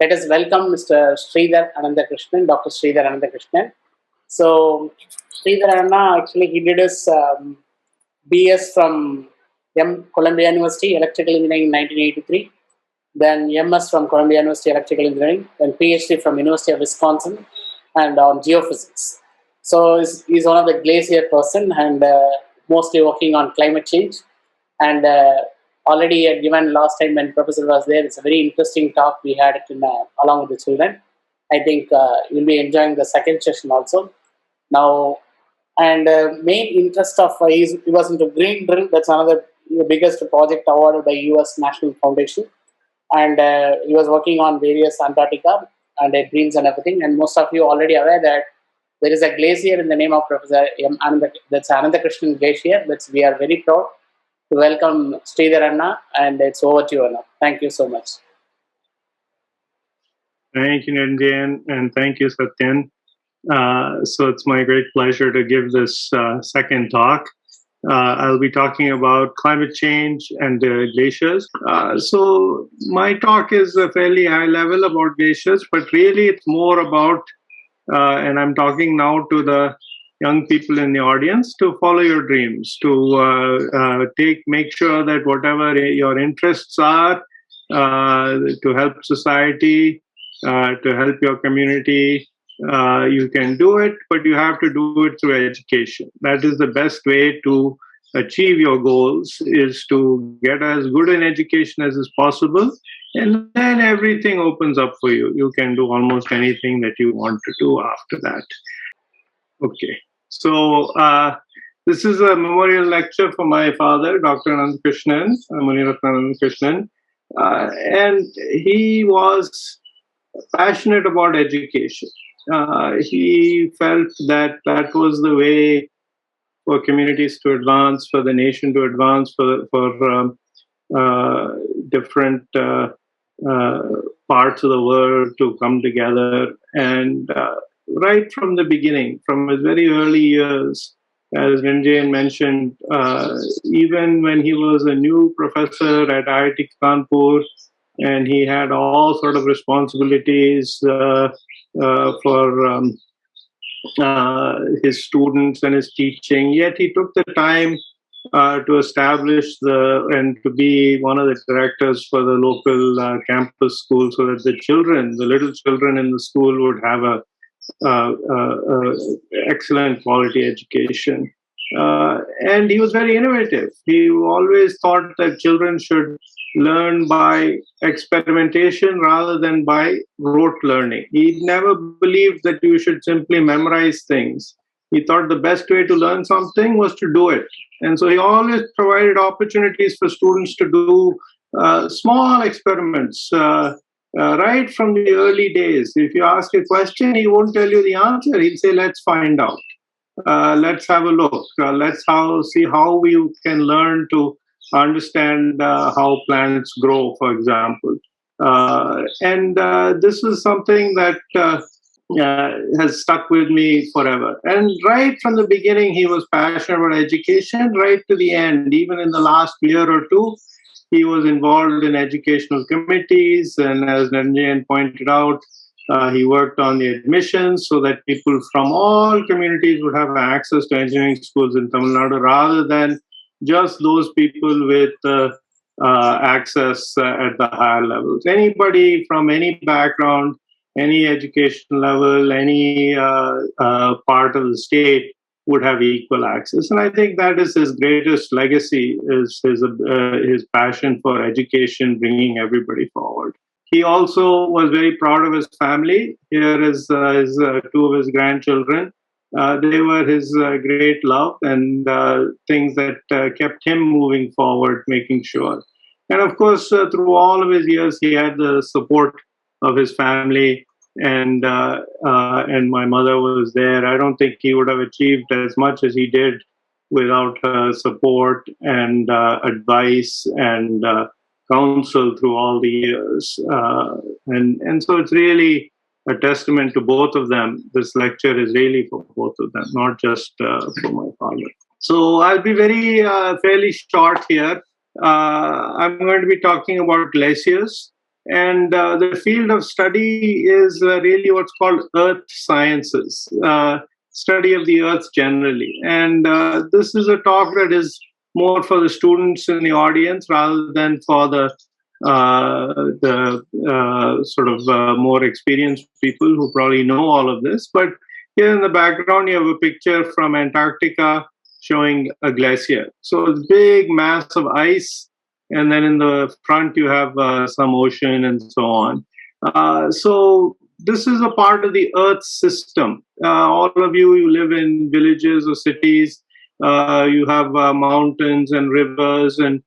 Let us welcome Mr. Sridhar Anandakrishnan, Dr. Sridhar Anandakrishnan. So, Sridhar Anna, actually, he did his BS from Columbia University, Electrical Engineering in 1983. Then MS from Columbia University, Electrical Engineering. Then PhD from University of Wisconsin and on geophysics. So, he's one of the Glacier person and mostly working on climate change. And already had given last time when Professor was there. It's a very interesting talk we had it in, along with the children. I think you'll be enjoying the second session also. Now, and main interest of he was into green drill. That's another biggest project awarded by U.S. National Foundation. And he was working on various Antarctica and dreams and everything. And most of you already aware that there is a glacier in the name of Professor that's Anandakrishnan Glacier. We are very proud to welcome Sridhar Anna, and it's over to you, Anna. Thank you so much. Thank you, Nandian, and thank you, Satyan. So it's my great pleasure to give this second talk. I'll be talking about climate change and glaciers. So my talk is a fairly high level about glaciers, but really it's more about, and I'm talking now to the young people in the audience, to follow your dreams, to make sure that whatever your interests are, to help society, to help your community, you can do it, but you have to do it through education. That is the best way to achieve your goals, is to get as good an education as is possible, and then everything opens up for you. You can do almost anything that you want to do after that. Okay. So this is a memorial lecture for my father, Dr. Anandakrishnan, Anandakrishnan, and he was passionate about education. He felt that that was the way for communities to advance, for the nation to advance, for different parts of the world to come together. And right from the beginning, from his very early years, as Ranjan mentioned, even when he was a new professor at IIT Kanpur, and he had all sort of responsibilities for his students and his teaching, yet he took the time to establish and to be one of the directors for the local campus school, so that the little children in the school would have a excellent quality education. And he was very innovative. He always thought that children should learn by experimentation rather than by rote learning. He never believed that you should simply memorize things. He thought the best way to learn something was to do it. And so he always provided opportunities for students to do small experiments. Right from the early days, if you ask a question, he won't tell you the answer. He'll say, let's find out. Let's have a look. Let's see how we can learn to understand how plants grow, for example. And this is something that has stuck with me forever. And right from the beginning, he was passionate about education, right to the end. Even in the last year or two, he was involved in educational committees, and as Nanjan pointed out, he worked on the admissions so that people from all communities would have access to engineering schools in Tamil Nadu, rather than just those people with access at the higher levels. Anybody from any background, any education level, any part of the state would have equal access. And I think that is his greatest legacy, is his passion for education, bringing everybody forward. He also was very proud of his family. Here is two of his grandchildren. They were his great love and things that kept him moving forward, making sure. And of course, through all of his years, he had the support of his family and my mother was there. I don't think he would have achieved as much as he did without her support and advice and counsel through all the years. And so it's really a testament to both of them. This lecture is really for both of them, not just for my father. So I'll be very fairly short here. I'm going to be talking about glaciers. And the field of study is really what's called earth sciences, study of the earth generally. And this is a talk that is more for the students in the audience rather than for the sort of more experienced people who probably know all of this. But here in the background, you have a picture from Antarctica showing a glacier. So it's big mass of ice. And then in the front, you have some ocean and so on. So this is a part of the Earth system. All of you live in villages or cities. You have mountains and rivers, and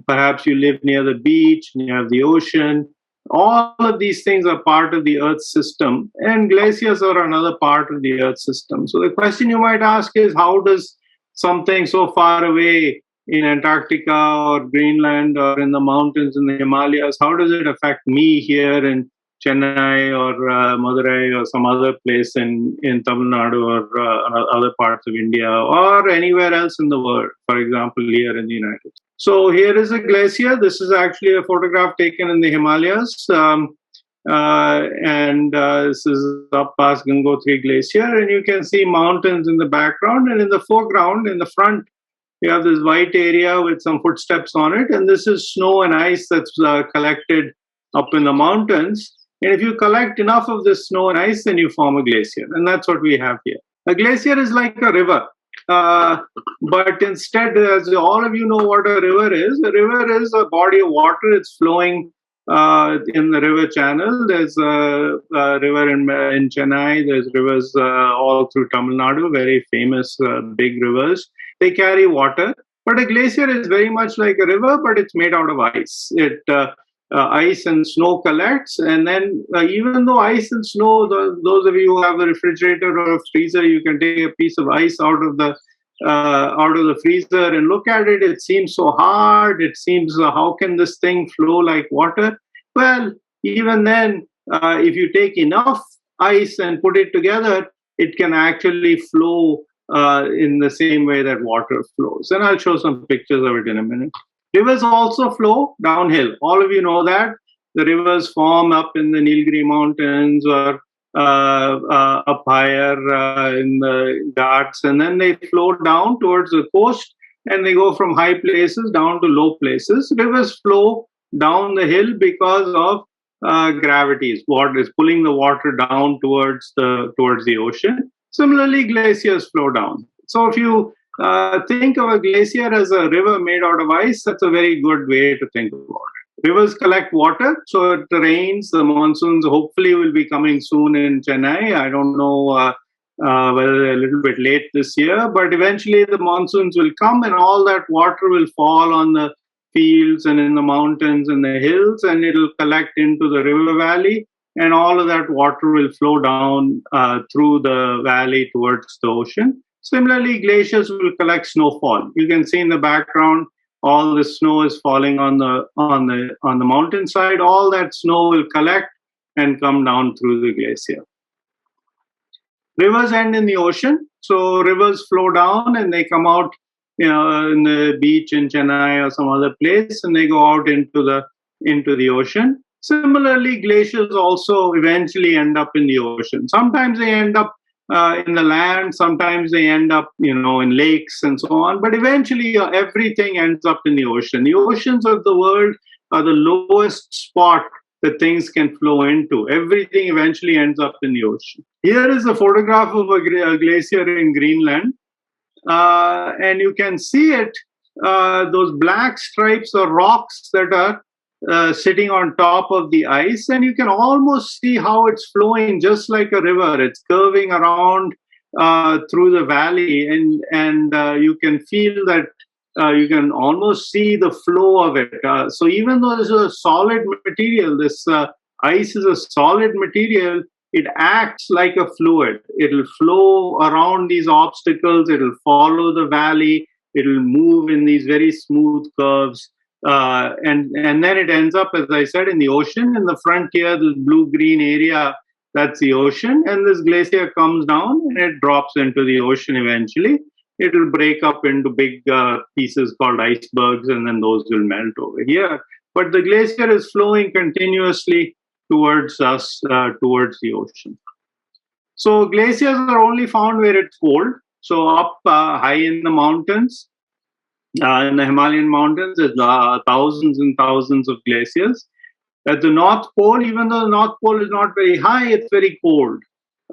perhaps you live near the beach, and you have the ocean. All of these things are part of the Earth system, and glaciers are another part of the Earth system. So the question you might ask is, how does something so far away in Antarctica or Greenland or in the mountains in the Himalayas, how does it affect me here in Chennai or Madurai or some other place in Tamil Nadu or other parts of India or anywhere else in the world, for example, here in the United States? So here is a glacier. This is actually a photograph taken in the Himalayas. This is up past Gangotri Glacier, and you can see mountains in the background, and in the foreground, in the front, you have this white area with some footsteps on it, and this is snow and ice that's collected up in the mountains. And if you collect enough of this snow and ice, then you form a glacier, and that's what we have here. A glacier is like a river, but instead, as all of you know what a river is a body of water. It's flowing in the river channel. There's a river in Chennai. There's rivers all through Tamil Nadu, very famous big rivers. They carry water, but a glacier is very much like a river, but it's made out of ice. Ice and snow collects, and then even though ice and snow, those of you who have a refrigerator or a freezer, you can take a piece of ice out of the freezer and look at it. It seems so hard. It seems, how can this thing flow like water? Well, even then, if you take enough ice and put it together, it can actually flow in the same way that water flows. And I'll show some pictures of it in a minute. Rivers also flow downhill. All of you know that. The rivers form up in the Nilgiri Mountains or up higher in the Ghats, and then they flow down towards the coast, and they go from high places down to low places. Rivers flow down the hill because of gravity. Water is pulling the water down towards the ocean. Similarly, glaciers flow down. So if you think of a glacier as a river made out of ice, that's a very good way to think about it. Rivers collect water, so it rains. The monsoons hopefully will be coming soon in Chennai. I don't know whether they're a little bit late this year, but eventually the monsoons will come, and all that water will fall on the fields and in the mountains and the hills, and it'll collect into the river valley, and all of that water will flow down through the valley towards the ocean. Similarly, glaciers will collect snowfall. You can see in the background, all the snow is falling on the mountainside. All that snow will collect and come down through the glacier. Rivers end in the ocean. So rivers flow down and they come out, in the beach in Chennai or some other place, and they go out into the ocean. Similarly, glaciers also eventually end up in the ocean. Sometimes they end up in the land, sometimes they end up, in lakes and so on. But eventually, everything ends up in the ocean. The oceans of the world are the lowest spot that things can flow into. Everything eventually ends up in the ocean. Here is a photograph of a glacier in Greenland. And you can see it, those black stripes or rocks that are sitting on top of the ice, and you can almost see how it's flowing just like a river. It's curving around through the valley, and you can feel that you can almost see the flow of it. So even though this is a solid material, this ice is a solid material, it acts like a fluid. It'll flow around these obstacles. It'll follow the valley. It'll move in these very smooth curves. And then it ends up, as I said, in the ocean. In the frontier, the blue-green area, that's the ocean. And this glacier comes down and it drops into the ocean eventually. It'll break up into big pieces called icebergs, and then those will melt over here. But the glacier is flowing continuously towards us, towards the ocean. So glaciers are only found where it's cold. So up high in the mountains, in the Himalayan mountains, there's thousands and thousands of glaciers. At the North Pole, even though the North Pole is not very high, it's very cold.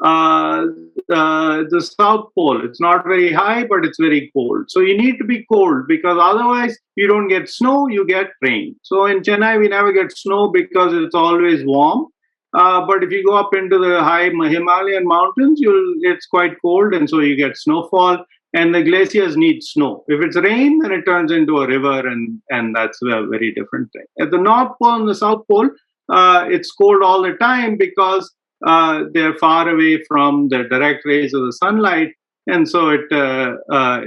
The South Pole, it's not very high, but it's very cold. So you need to be cold, because otherwise you don't get snow, you get rain. So in Chennai, we never get snow because it's always warm. But if you go up into the high Himalayan mountains, it's quite cold, and so you get snowfall. And the glaciers need snow. If it's rain, then it turns into a river, and that's a very different thing. At the North Pole and the South Pole, it's cold all the time because they're far away from the direct rays of the sunlight, and so it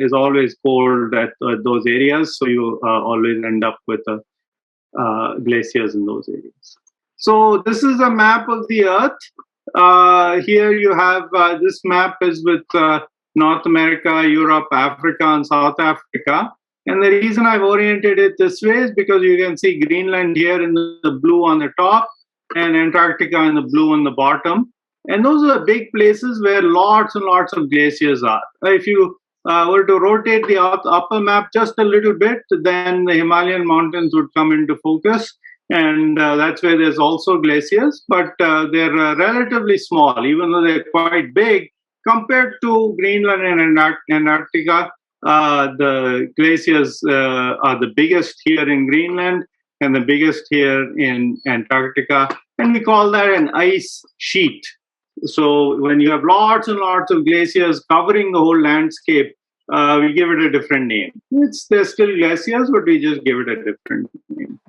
is always cold at those areas. So you always end up with glaciers in those areas. So this is a map of the Earth. Here you have this map is with North America, Europe, Africa, and South Africa. And the reason I've oriented it this way is because you can see Greenland here in the blue on the top, and Antarctica in the blue on the bottom. And those are the big places where lots and lots of glaciers are. If you were to rotate the upper map just a little bit, then the Himalayan mountains would come into focus. And that's where there's also glaciers, but they're relatively small, even though they're quite big. Compared to Greenland and Antarctica, the glaciers are the biggest here in Greenland and the biggest here in Antarctica. And we call that an ice sheet. So when you have lots and lots of glaciers covering the whole landscape, we give it a different name. They're still glaciers, but we just give it a different name.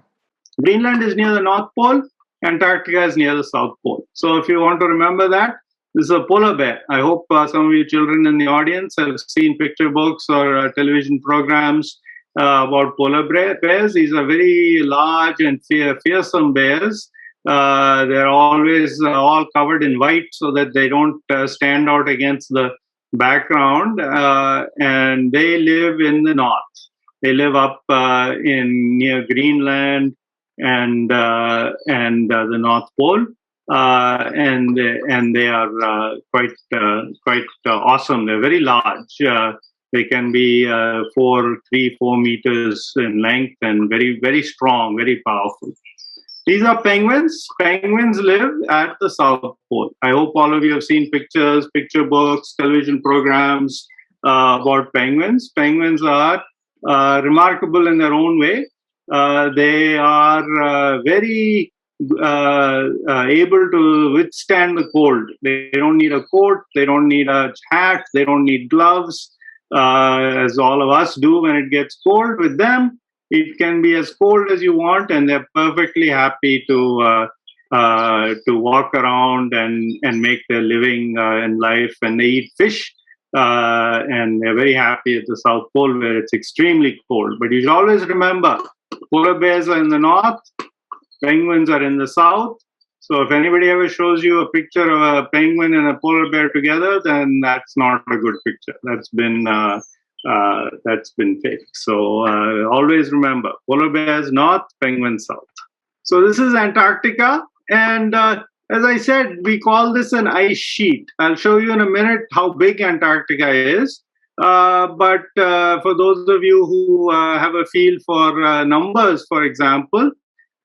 Greenland is near the North Pole, Antarctica is near the South Pole. So if you want to remember that, this is a polar bear. I hope some of you children in the audience have seen picture books or television programs about polar bears. These are very large and fearsome bears. They're always all covered in white so that they don't stand out against the background. And they live in the north. They live up near Greenland and the North Pole. And they are quite awesome. They're very large. They can be 4 meters in length and very, very strong, very powerful. These are penguins. Penguins live at the South Pole. I hope all of you have seen pictures, picture books, television programs about penguins. Penguins are remarkable in their own way. They are very able to withstand the cold. They don't need a coat, they don't need a hat, they don't need gloves, as all of us do when it gets cold. With them, it can be as cold as you want, and they're perfectly happy to walk around and make their living in life. And they eat fish, and they're very happy at the South Pole where it's extremely cold. But you should always remember, polar bears are in the north, penguins are in the south. So if anybody ever shows you a picture of a penguin and a polar bear together, then that's not a good picture. That's been fake. So always remember, polar bears north, penguins south. So this is Antarctica, and as I said, we call this an ice sheet. I'll show you in a minute how big Antarctica is. But for those of you who have a feel for numbers, for example,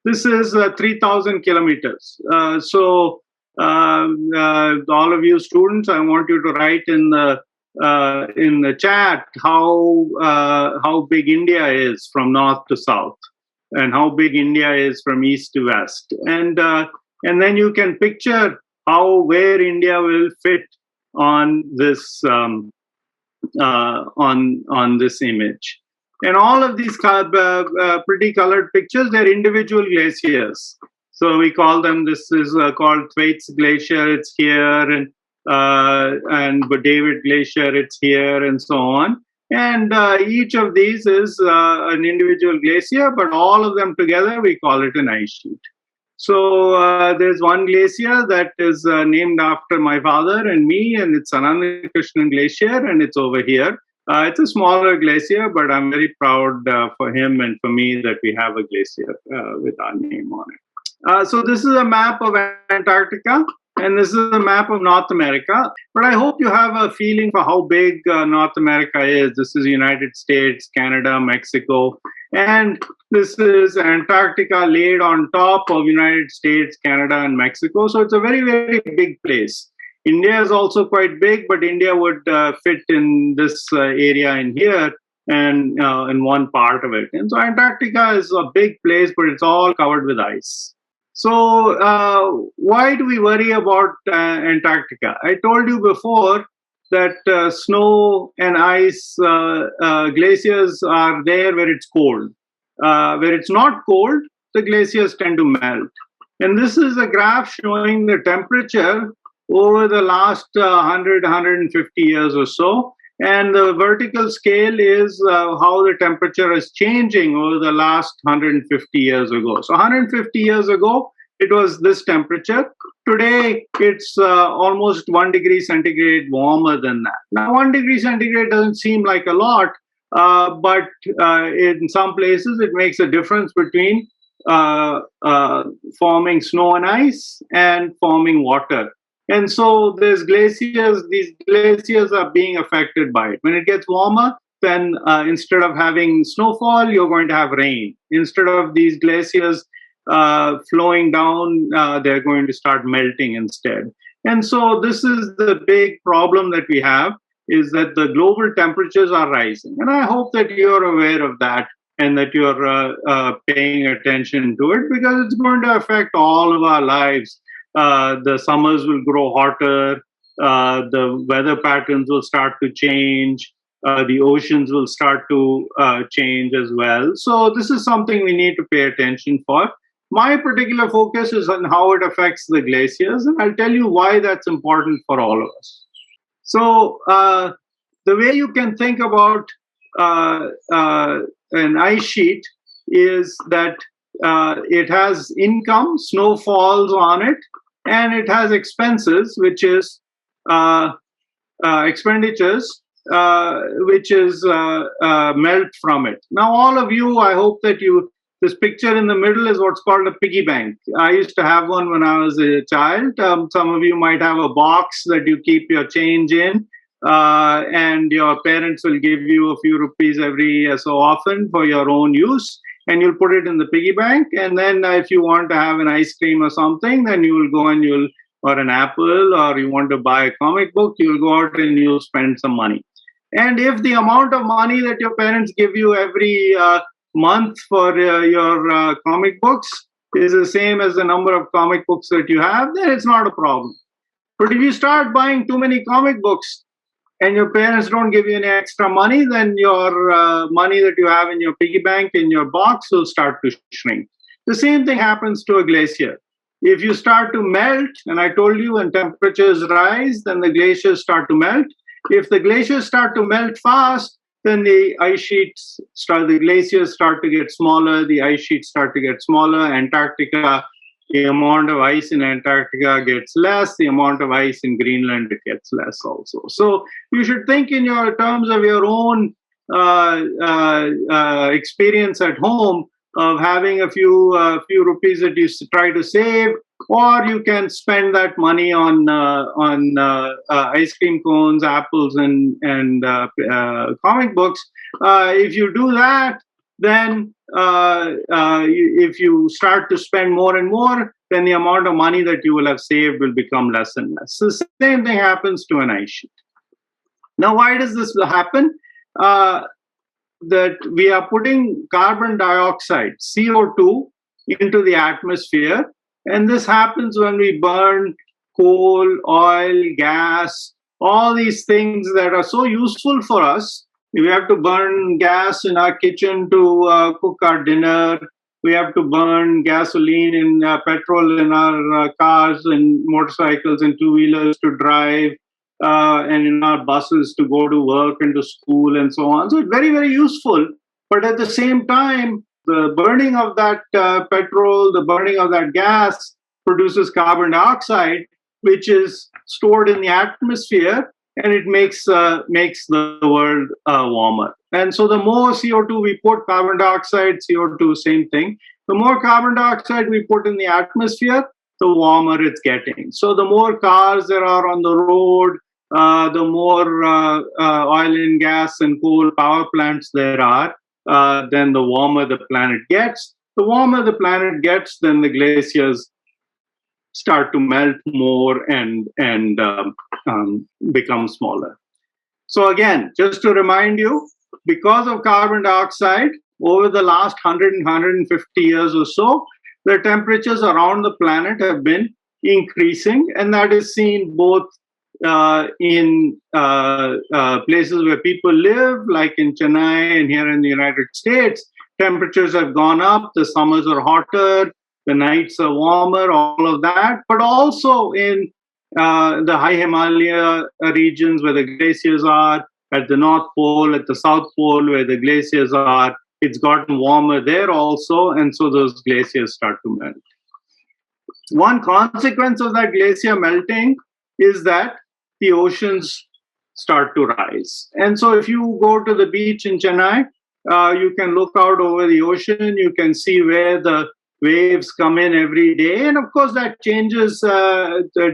this is 3,000 kilometers. So all of you students, I want you to write in the chat how big India is from north to south, and how big India is from east to west, and then you can picture where India will fit on this on this image. And all of these pretty colored pictures, they're individual glaciers. So we call them, this is called Thwaites Glacier, it's here, and David Glacier, it's here, and so on. And each of these is an individual glacier, but all of them together, we call it an ice sheet. So there's one glacier that is named after my father and me, and it's Anandakrishnan Glacier, and it's over here. It's a smaller glacier, but I'm very proud for him and for me that we have a glacier with our name on it. So this is a map of Antarctica, and this is a map of North America. But I hope you have a feeling for how big North America is. This is United States, Canada, Mexico, and this is Antarctica laid on top of United States, Canada, and Mexico. So it's a very, very big place. India is also quite big, but India would fit in this area in here and in one part of it. And so Antarctica is a big place, but it's all covered with ice. So why do we worry about Antarctica? I told you before that snow and ice glaciers are there where it's cold. Where it's not cold, the glaciers tend to melt. And this is a graph showing the temperature over the last 100, 150 years or so. And the vertical scale is how the temperature is changing over the last 150 years ago. So 150 years ago, it was this temperature. Today, it's almost 1 degree centigrade warmer than that. Now, 1 degree centigrade doesn't seem like a lot, but in some places, it makes a difference between forming snow and ice and forming water. And so there's glaciers, these glaciers are being affected by it. When it gets warmer, then instead of having snowfall, you're going to have rain. Instead of these glaciers flowing down, they're going to start melting instead. And so this is the big problem that we have, is that the global temperatures are rising. And I hope that you're aware of that and that you're paying attention to it, because it's going to affect all of our lives. The summers will grow hotter, the weather patterns will start to change, the oceans will start to change as well. So this is something we need to pay attention for. My particular focus is on how it affects the glaciers, and I'll tell you why that's important for all of us. So the way you can think about an ice sheet is that it has income, snow falls on it, and it has expenses, which is expenditures, which is melt from it. Now, all of you, I hope that this picture in the middle is what's called a piggy bank. I used to have one when I was a child. Some of you might have a box that you keep your change in, and your parents will give you a few rupees every so often for your own use. And you'll put it in the piggy bank. And then if you want to have an ice cream or something, then you will go and or an apple, or you want to buy a comic book, you'll go out and you'll spend some money. And if the amount of money that your parents give you every month for your comic books is the same as the number of comic books that you have, then it's not a problem. But if you start buying too many comic books, and your parents don't give you any extra money, then your money that you have in your piggy bank, in your box, will start to shrink. The same thing happens to a glacier. If you start to melt, and I told you when temperatures rise, then the glaciers start to melt. If the glaciers start to melt fast, then the ice sheets the glaciers start to get smaller, the ice sheets start to get smaller. Antarctica, the amount of ice in Antarctica gets less, the amount of ice in Greenland, it gets less also. So you should think in terms of your own experience at home of having a few rupees that you try to save, or you can spend that money on ice cream cones, apples, and comic books. If you do that, then if you start to spend more and more, then the amount of money that you will have saved will become less and less. So the same thing happens to an ice sheet. Now, why does this happen? That we are putting carbon dioxide, CO2, into the atmosphere. And this happens when we burn coal, oil, gas, all these things that are so useful for us. We have to burn gas in our kitchen to cook our dinner. We have to burn gasoline and petrol in our cars and motorcycles and two-wheelers to drive, and in our buses to go to work and to school and so on. So it's very, very useful. But at the same time, the burning of that petrol, the burning of that gas produces carbon dioxide, which is stored in the atmosphere, and it makes the world warmer. And so the more CO2 we put, carbon dioxide, CO2, same thing. The more carbon dioxide we put in the atmosphere, the warmer it's getting. So the more cars there are on the road, the more oil and gas and coal power plants there are, then the warmer the planet gets. The warmer the planet gets, then the glaciers start to melt more and become smaller. So again, just to remind you, because of carbon dioxide, over the last 100 and 150 years or so, the temperatures around the planet have been increasing, and that is seen both in places where people live, like in Chennai and here in the United States. Temperatures have gone up, the summers are hotter, the nights are warmer, all of that, but also in the high Himalaya regions where the glaciers are, at the North Pole, at the South Pole where the glaciers are, it's gotten warmer there also, and so those glaciers start to melt. One consequence of that glacier melting is that the oceans start to rise. And so if you go to the beach in Chennai, you can look out over the ocean, you can see where the waves come in every day. And of course, that changes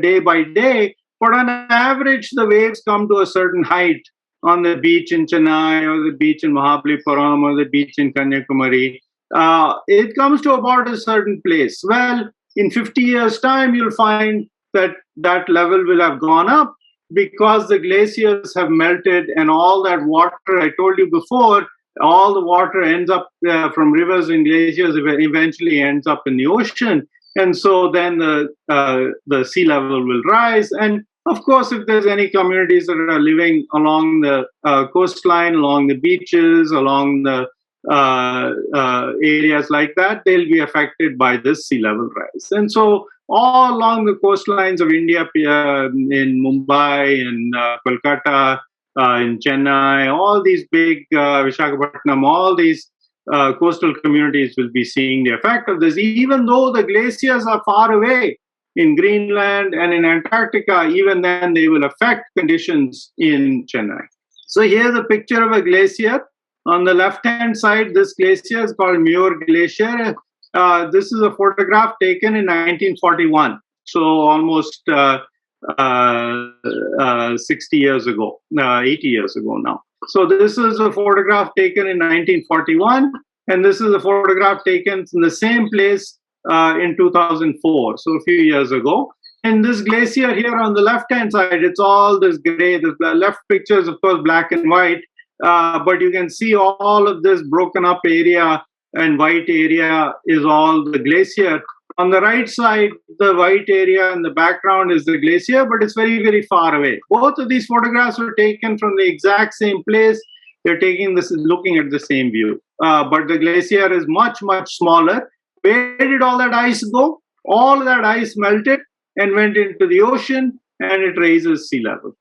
day by day. But on average, the waves come to a certain height on the beach in Chennai or the beach in Mahabalipuram or the beach in Kanyakumari. It comes to about a certain place. Well, in 50 years' time, you'll find that that level will have gone up because the glaciers have melted and all that water, I told you before, all the water ends up from rivers and glaciers eventually ends up in the ocean. And so then the sea level will rise. And of course, if there's any communities that are living along the coastline, along the beaches, along the areas like that, they'll be affected by this sea level rise. And so all along the coastlines of India, in Mumbai and Kolkata, in Chennai, all these big Visakhapatnam, all these coastal communities will be seeing the effect of this, even though the glaciers are far away in Greenland and in Antarctica. Even then they will affect conditions in Chennai. So here's a picture of a glacier. On the left-hand side, this glacier is called Muir Glacier. This is a photograph taken in 1941, so almost 60 years ago, 80 years ago now. So this is a photograph taken in 1941, and this is a photograph taken in the same place in 2004, so a few years ago. And this glacier here on the left-hand side, it's all this gray. The left picture is, of course, black and white, but you can see all of this broken up area and white area is all the glacier. On the right side, the white area in the background is the glacier, but it's very, very far away. Both of these photographs were taken from the exact same place. They're taking this, looking at the same view. But the glacier is much, much smaller. Where did all that ice go? All that ice melted and went into the ocean, and it raises sea level.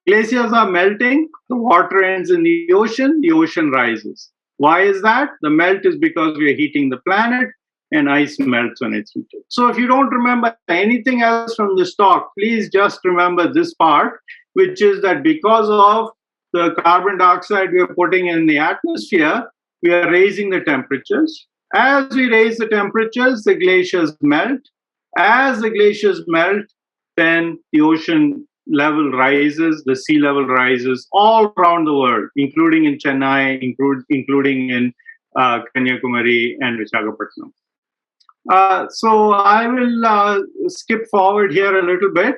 Glaciers are melting, the water ends in the ocean rises. Why is that? The melt is because we are heating the planet, and ice melts when it's heated. So if you don't remember anything else from this talk, please just remember this part, which is that because of the carbon dioxide we are putting in the atmosphere, we are raising the temperatures. As we raise the temperatures, the glaciers melt. As the glaciers melt, then the ocean level rises, the sea level rises all around the world, including in Chennai, including in Kanyakumari and Visakhapatnam. So I will skip forward here a little bit.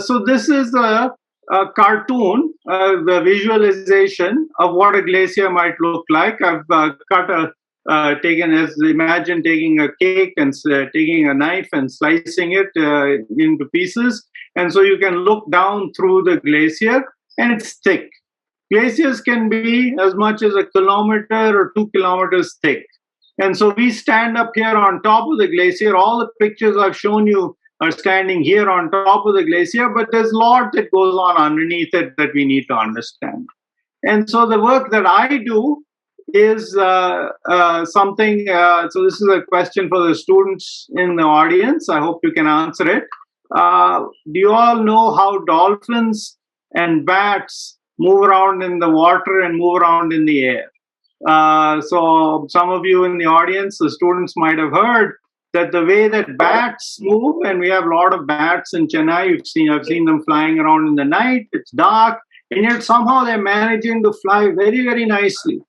So this is a cartoon, the visualization of what a glacier might look like. I've imagine taking a cake and taking a knife and slicing it into pieces. And so you can look down through the glacier, and it's thick. Glaciers can be as much as 1 kilometer or 2 kilometers thick. And so we stand up here on top of the glacier. All the pictures I've shown you are standing here on top of the glacier, but there's a lot that goes on underneath it that we need to understand. And so the work that I do is something, so this is a question for the students in the audience. I hope you can answer it. Do you all know how dolphins and bats move around in the water and move around in the air? So some of you in the audience, the students might have heard that the way that bats move, and we have a lot of bats in Chennai, I've seen them flying around in the night, it's dark, and yet somehow they're managing to fly very, very nicely.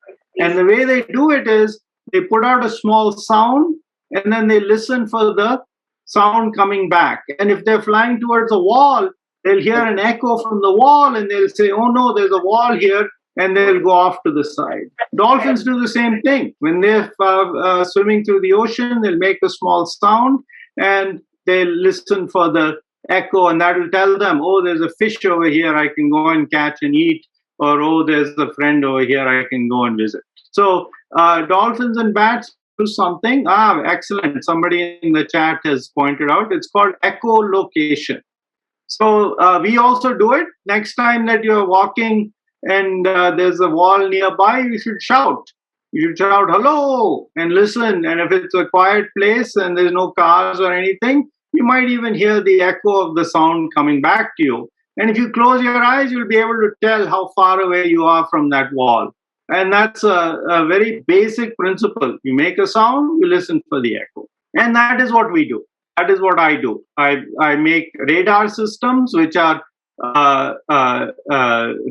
And the way they do it is they put out a small sound and then they listen for the sound coming back. And if they're flying towards a wall, they'll hear an echo from the wall and they'll say, oh no, there's a wall here, and they'll go off to the side. Dolphins do the same thing. When they're swimming through the ocean, they'll make a small sound and they'll listen for the echo, and that will tell them, oh, there's a fish over here I can go and catch and eat, or oh, there's a friend over here I can go and visit. So dolphins and bats do something. Excellent. Somebody in the chat has pointed out. It's called echolocation. So we also do it. Next time that you're walking and there's a wall nearby, you should shout. You should shout, hello, and listen. And if it's a quiet place and there's no cars or anything, you might even hear the echo of the sound coming back to you. And if you close your eyes, you'll be able to tell how far away you are from that wall. And that's a very basic principle. You make a sound, you listen for the echo. And that is what we do. That is what I do. I make radar systems, which are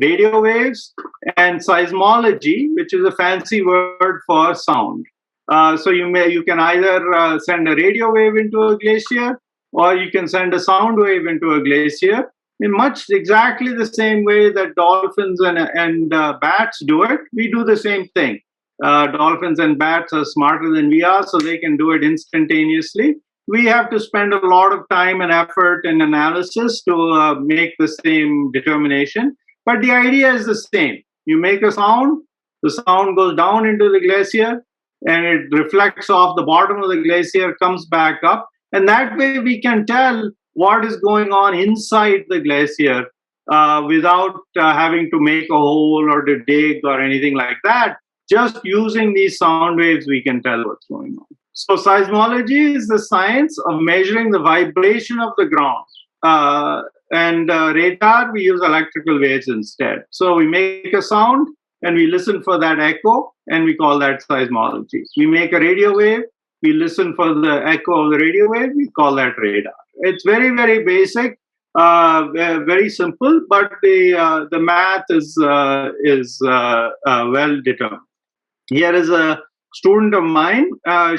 radio waves, and seismology, which is a fancy word for sound. So you can either send a radio wave into a glacier, or you can send a sound wave into a glacier in much exactly the same way that dolphins and bats do it. We do the same thing. Dolphins and bats are smarter than we are, so they can do it instantaneously. We have to spend a lot of time and effort and analysis to make the same determination. But the idea is the same. You make a sound, the sound goes down into the glacier, and it reflects off the bottom of the glacier, comes back up. And that way we can tell what is going on inside the glacier without having to make a hole or to dig or anything like that. Just using these sound waves, we can tell what's going on. So seismology is the science of measuring the vibration of the ground. And radar, we use electrical waves instead. So we make a sound and we listen for that echo, and we call that seismology. We make a radio wave, we listen for the echo of the radio wave, we call that radar. It's very, very basic, very simple, but the math is well determined. Here is a student of mine.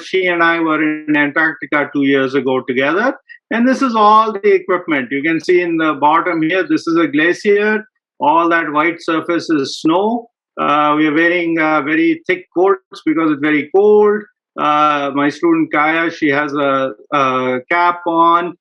She and I were in Antarctica 2 years ago together. And this is all the equipment. You can see in the bottom here, this is a glacier. All that white surface is snow. We are wearing very thick coats because it's very cold. My student Kaya, she has a cap on.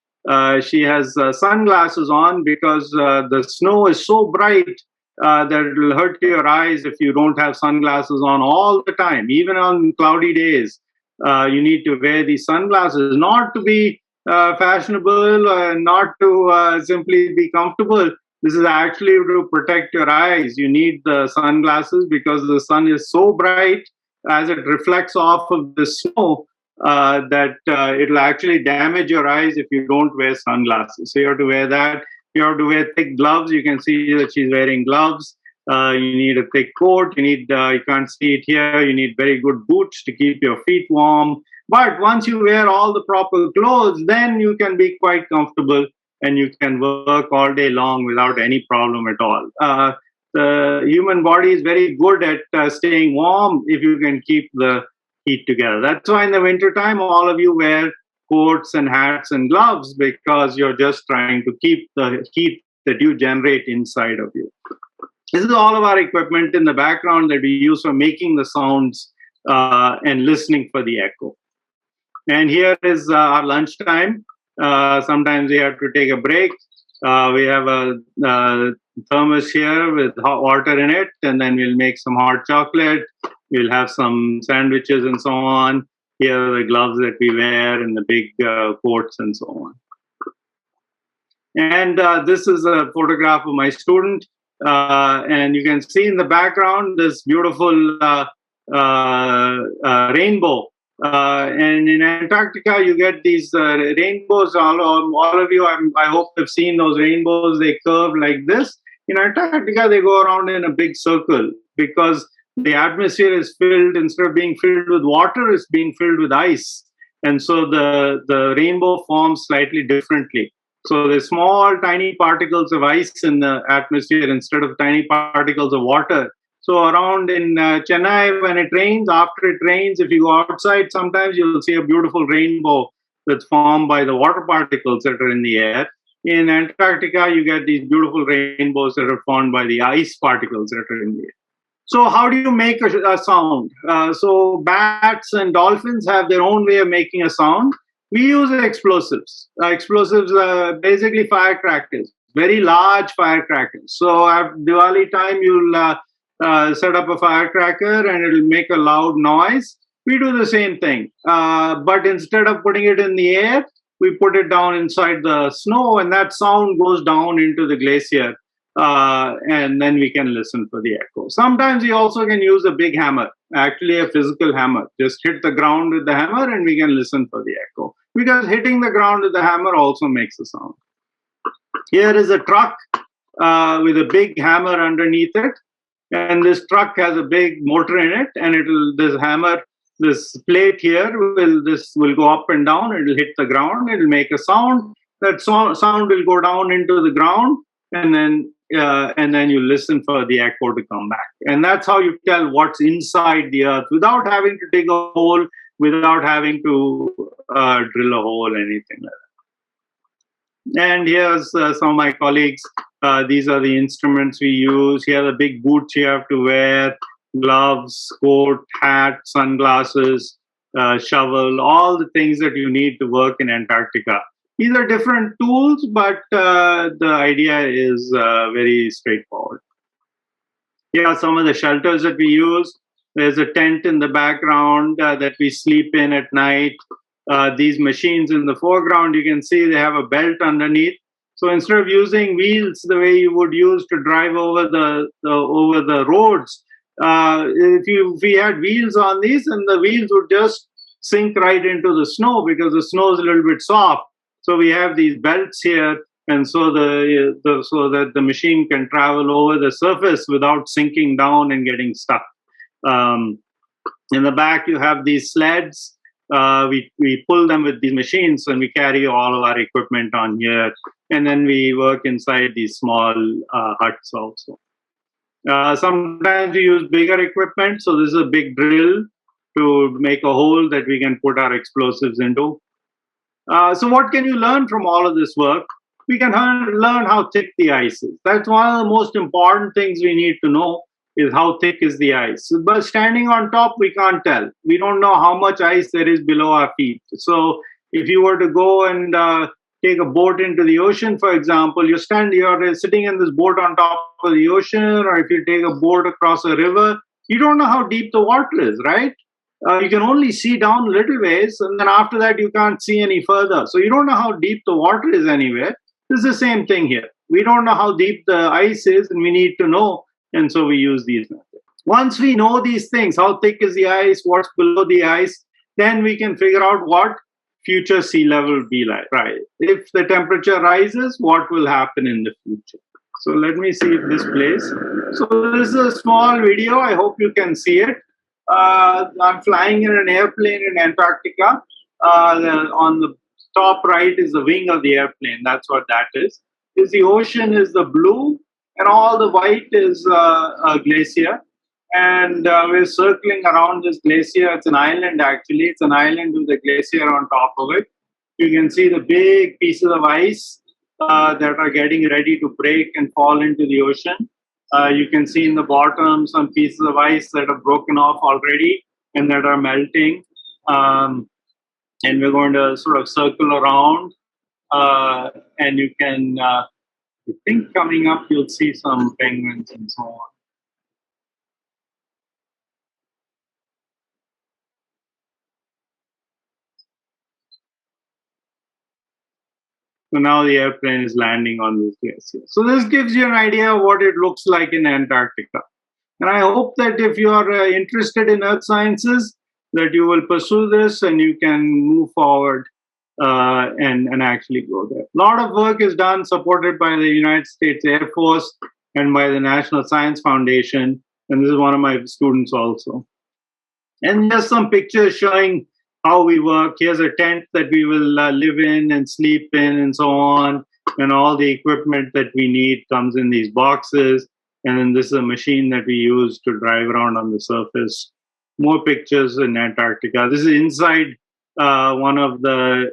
She has sunglasses on because the snow is so bright that it will hurt your eyes if you don't have sunglasses on all the time. Even on cloudy days, you need to wear these sunglasses, not to be fashionable, not to simply be comfortable. This is actually to protect your eyes. You need the sunglasses because the sun is so bright as it reflects off of the snow that it'll actually damage your eyes if you don't wear sunglasses. So you have to wear that. You have to wear thick gloves. You can see that she's wearing gloves. You need a thick coat. You need, you can't see it here. You need very good boots to keep your feet warm. But once you wear all the proper clothes, then you can be quite comfortable and you can work all day long without any problem at all. The human body is very good at staying warm if you can keep the heat together. That's why in the wintertime, all of you wear coats and hats and gloves, because you're just trying to keep the heat that you generate inside of you. This is all of our equipment in the background that we use for making the sounds and listening for the echo. And here is our lunchtime. Sometimes we have to take a break. We have a thermos here with hot water in it, and then we'll make some hot chocolate. We'll have some sandwiches and so on. Here are the gloves that we wear and the big coats and so on. And this is a photograph of my student. And you can see in the background this beautiful rainbow. And in Antarctica, you get these rainbows. All of you, I hope, have seen those rainbows. They curve like this. In Antarctica, they go around in a big circle because the atmosphere is filled, instead of being filled with water, it's being filled with ice. And so the rainbow forms slightly differently. So there's small, tiny particles of ice in the atmosphere instead of tiny particles of water. So around in Chennai, when it rains, after it rains, if you go outside, sometimes you'll see a beautiful rainbow that's formed by the water particles that are in the air. In Antarctica, you get these beautiful rainbows that are formed by the ice particles that are in the air. So how do you make a sound? So bats and dolphins have their own way of making a sound. We use explosives. Explosives are basically firecrackers, very large firecrackers. So at Diwali time, you'll set up a firecracker and it'll make a loud noise. We do the same thing. But instead of putting it in the air, we put it down inside the snow, and that sound goes down into the glacier. And then we can listen for the echo. Sometimes we also can use a big hammer, actually a physical hammer. Just hit the ground with the hammer and we can listen for the echo. Because hitting the ground with the hammer also makes a sound. Here is a truck with a big hammer underneath it. And this truck has a big motor in it, and this plate here will go up and down. It'll hit the ground. It'll make a sound. That sound will go down into the ground, and then you listen for the echo to come back. And that's how you tell what's inside the earth without having to dig a hole, without having to drill a hole, anything like that. And here's some of my colleagues. These are the instruments we use. Here are the big boots you have to wear, gloves, coat, hat, sunglasses, shovel, all the things that you need to work in Antarctica. These are different tools, but the idea is very straightforward. Here are some of the shelters that we use. There's a tent in the background that we sleep in at night. These machines in the foreground, you can see they have a belt underneath. So instead of using wheels the way you would use to drive over the roads, if we had wheels on these, and the wheels would just sink right into the snow because the snow is a little bit soft. So we have these belts here, and so so that the machine can travel over the surface without sinking down and getting stuck. In the back, you have these sleds. We pull them with these machines, and we carry all of our equipment on here. And then we work inside these small huts also. Sometimes we use bigger equipment. So this is a big drill to make a hole that we can put our explosives into. So what can you learn from all of this work? We can learn how thick the ice is. That's one of the most important things we need to know, is how thick is the ice. But standing on top, we can't tell. We don't know how much ice there is below our feet. So if you were to go and take a boat into the ocean, for example, you're sitting in this boat on top of the ocean, or if you take a boat across a river, you don't know how deep the water is, right? You can only see down a little ways, and then after that, you can't see any further. So you don't know how deep the water is anywhere. This is the same thing here. We don't know how deep the ice is, and we need to know, and so we use these methods. Once we know these things, how thick is the ice, what's below the ice, then we can figure out what future sea level will be like, right? If the temperature rises, what will happen in the future? So let me see if this plays. So this is a small video. I hope you can see it. I'm flying in an airplane in Antarctica. On the top right is the wing of the airplane. That's what that is. The ocean is the blue, and all the white is a glacier. And we're circling around this glacier. It's an island, actually. It's an island with a glacier on top of it. You can see the big pieces of ice that are getting ready to break and fall into the ocean. You can see in the bottom some pieces of ice that have broken off already and that are melting. And we're going to sort of circle around. And you can, I think coming up, you'll see some penguins and so on. So now the airplane is landing on this glacier. So this gives you an idea of what it looks like in Antarctica. And I hope that if you are interested in earth sciences, that you will pursue this and you can move forward and actually go there. A lot of work is done, supported by the United States Air Force and by the National Science Foundation. And this is one of my students also. And here's some pictures showing how we work. Here's a tent that we will live in and sleep in and so on. And all the equipment that we need comes in these boxes. And then this is a machine that we use to drive around on the surface. More pictures in Antarctica. This is inside one of the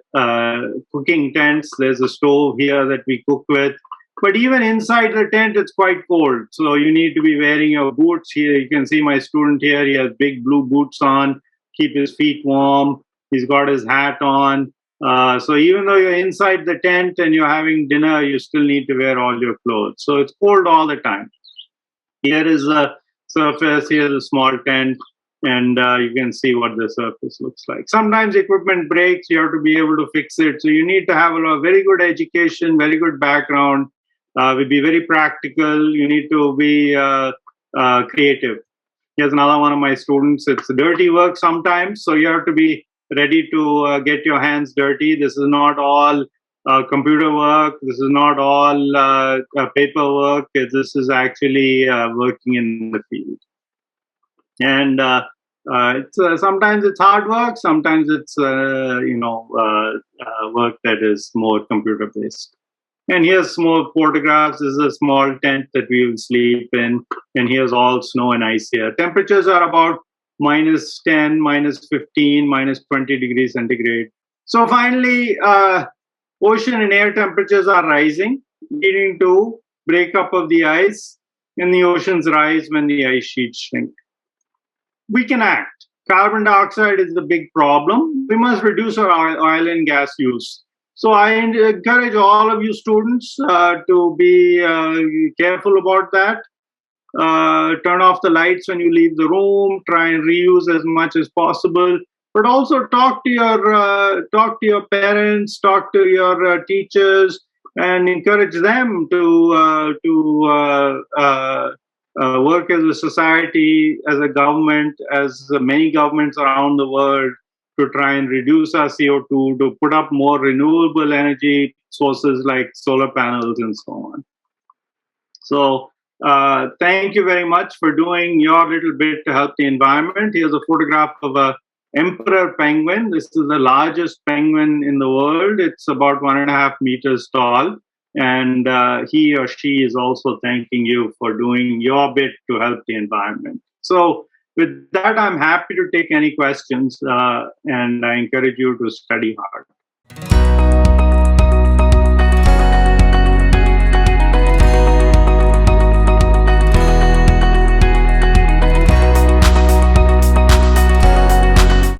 cooking tents. There's a stove here that we cook with. But even inside the tent, it's quite cold. So you need to be wearing your boots. Here you can see my student here. He has big blue boots on, keep his feet warm. He's got his hat on. So even though you're inside the tent and you're having dinner, you still need to wear all your clothes. So it's cold all the time. Here is the surface. Here's a small tent. And you can see what the surface looks like. Sometimes equipment breaks. You have to be able to fix it. So you need to have a very good education, very good background. We'll be very practical. You need to be creative. Here's another one of my students. It's dirty work sometimes. So you have to be ready to get your hands dirty. This is not all computer work. This is not all paperwork. This is actually working in the field. And sometimes it's hard work. Sometimes it's work that is more computer based. And here's more photographs. This is a small tent that we will sleep in. And here's all snow and ice here. Temperatures are about -10, -15, -20 degrees centigrade. So finally, ocean and air temperatures are rising, leading to breakup of the ice. And the oceans rise when the ice sheets shrink. We can act. Carbon dioxide is the big problem. We must reduce our oil and gas use. So I encourage all of you students to be careful about that. Turn off the lights when you leave the room. Try and reuse as much as possible. But also talk to your parents, talk to your teachers, and encourage them to work as a society, as a government, as many governments around the world, to try and reduce our CO2, to put up more renewable energy sources like solar panels and so on. So thank you very much for doing your little bit to help the environment. Here's a photograph of an emperor penguin. This is the largest penguin in the world. It's about 1.5 meters tall. And he or she is also thanking you for doing your bit to help the environment. So with that, I'm happy to take any questions, and I encourage you to study hard.